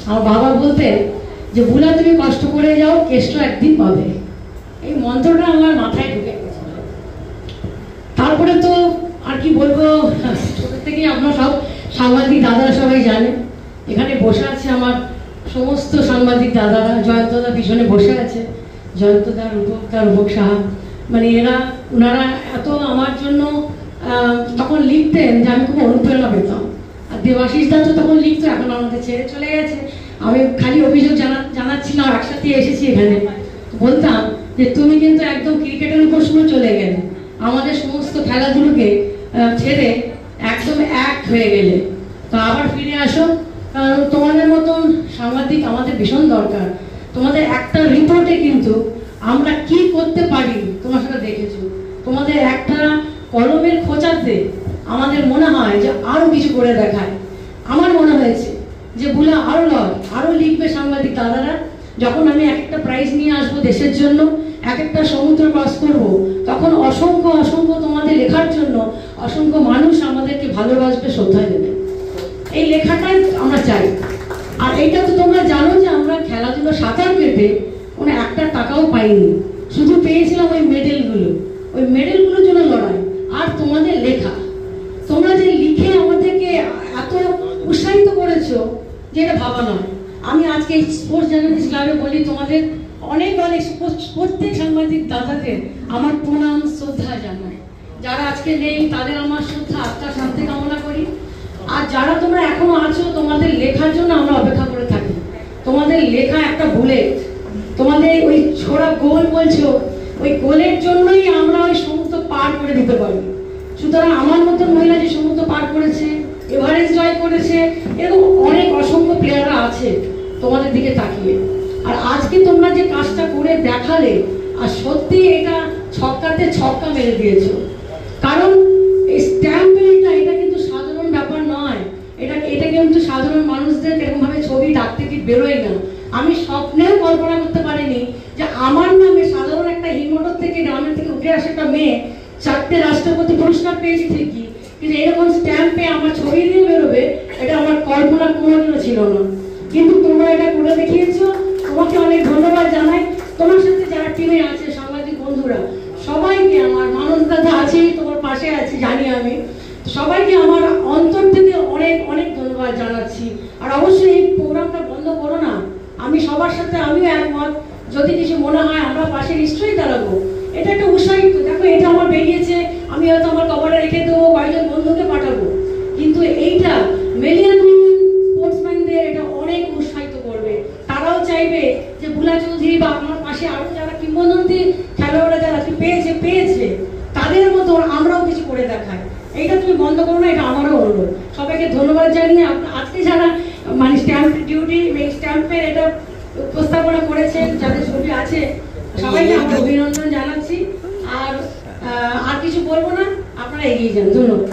আমার বাবা বলতেন যে বুলা তুমি কষ্ট করে যাও, কেষ্ট একদিন পাবে। এই মন্ত্রটা আমার মাথায় ঢুকে গেছে। তারপরে তো আর কি বলবো, ছোট থেকেই আপনার সব সাংবাদিক দাদারা সবাই জানে। এখানে বসে আছে আমার সমস্ত সাংবাদিক দাদারা, জয়ন্তদা পিছনে বসে আছে, জয়ন্তদা, রূপক সাহা, মানে ওনারা এত আমার জন্য তখন লিখতেন যে আমি খুব অনুপ্রেরণা পেতাম। আর দেবাশিস দা তো তখন লিখতো, এখন আমাদের ছেড়ে চলে গেছে। আমি খালি অভিযোগ জানাচ্ছিলাম, একসাথে এসেছি এখানে, বলতাম যে তুমি কিন্তু একদম ক্রিকেটের উপর শুরু চলে গেলে, আমাদের সমস্ত খেলাধুলোকে ছেড়ে একদম এক হয়ে গেলে, তো আবার ফিরে আসো, কারণ তোমাদের মতন সাংবাদিক আমাদের ভীষণ দরকার। তোমাদের একটা রিপোর্টে কিন্তু আমরা কি করতে পারি তোমার সাথে দেখেছো। তোমাদের একটা কলমের খোঁচাতে আমাদের মনে হয় যে আরো কিছু করে দেখায়। আমার মনে হয়েছে যে বুলা আরো লিখবে সাংবাদিক দাদারা। যখন আমি এক একটা প্রাইজ নিয়ে আসবো দেশের জন্য, এক একটা সমুদ্র ক্রস করবো, তখন অসংখ্য অসংখ্য তোমাদের লেখার জন্য অসংখ্য মানুষ আমাদেরকে ভালোবাসবে, শ্রদ্ধা দেবে। এই লেখাটাই আমরা চাই। আর এইটা তো তোমরা জানো যে আমরা খেলাধুলো সাঁতার কেটে কোনো একটা টাকাও পাইনি, শুধু পেয়েছিলাম ওই মেডেলগুলোর জন্য লড়াই। আর তোমাদের লেখা, তোমরা যে লিখে আমাদেরকে এত উৎসাহিত করেছো যে এটা ভাবা নয়। আমি আজকে স্পোর্টস জার্নালিস্ট ক্লাবে বলি, তোমাদের অনেক প্রত্যেক সাংবাদিক দাদাদের আমার প্রণাম শ্রদ্ধা জানাই। যারা আজকে নেই তাদের আমার শ্রদ্ধা, আত্মার শান্তি কামনা করি। আর যারা তোমরা এখনো আছো, তোমাদের লেখার জন্য আমরা অপেক্ষা করে থাকি। তোমাদের লেখা একটা বুলেট, তোমাদের ওই ছোড়া গোল বলছো, ওই গোলের জন্যই আমরা ওই সমুদ্র পার করে দিতে পারি। সুতরাং আমার মতন মহিলা যে সমুদ্র পার করেছে, এভারেস্ট জয় করেছে, এরকম অনেক অসংখ্য প্লেয়াররা আছে তোমাদের দিকে তাকিয়ে। আর আজকে তোমরা যে কাজটা করে দেখালে, আর সত্যি এটা ছক্কাতে ছক্কা মেরে দিয়েছো। কারণ এই স্ট্যাম্প এটা কিন্তু সাধারণ ব্যাপার নয়। এটা কিন্তু সাধারণ মানুষদের এরকম ভাবে ছবি ডাকতে কি বেরোয় না। আমি স্বপ্নেও কল্পনা করতে পারিনি যে আমার নামে সাধারণ একটা হিমোটর থেকে, গ্রামের থেকে উঠে আসে একটা মেয়ে 4টে রাষ্ট্রপতি পুরস্কার পেয়েছি ঠিকই, কিন্তু এরকম স্ট্যাম্পে আমার ছবি দিয়ে বেরোবে, এটা আমার কল্পনা কোনোদিনও ছিল না। কিন্তু তোমরা এটা করে দেখিয়েছো, তোমাকে অনেক ধন্যবাদ জানাই। তোমার সাথে যারা টিমে আছে সাংবাদিক বন্ধুরা, সবাইকে আমার, মানস দাদা আছে তোমার পাশে আছে জানি আমি, সবাইকে আমার অন্তর থেকে অনেক অনেক ধন্যবাদ জানাচ্ছি। আর অবশ্যই এই প্রোগ্রামটা বন্ধ করো না, আমি সবার সাথে আমিও একমত। যদি কিছু মনে হয় আমরা পাশে নিশ্চয়ই দাঁড়াবো। এটা একটা উৎসাহিত, দেখো এটা আমার বেরিয়েছে, আমি হয়তো আমার কভারে রেখে দেবো, কয়েকজন বন্ধুকে পাঠাবো, কিন্তু এইটা মিলিয়ন স্পোর্টসম্যানদের এটা অনেক উৎসাহিত করবে। তারাও চাইবে যে বুলা চৌধুরী বা আমার পাশে আরো যারা কিংবদন্তি খেলোয়াড়রা যারা পেয়েছে তাদের মতো আমরাও কিছু করে দেখাই। এইটা তুমি বন্ধ করো না, এটা আমারও অনুরোধ। সবাইকে ধন্যবাদ জানিয়ে আজকে যারা মানে স্ট্যাম্প ডিউটি, স্ট্যাম্পের এটা উপস্থাপনা করেছেন, যাদের ছবি আছে, সবাইকে আমরা অভিনন্দন জানাচ্ছি। আর কিছু বলবো না, আপনারা এগিয়ে যান। ধন্যবাদ।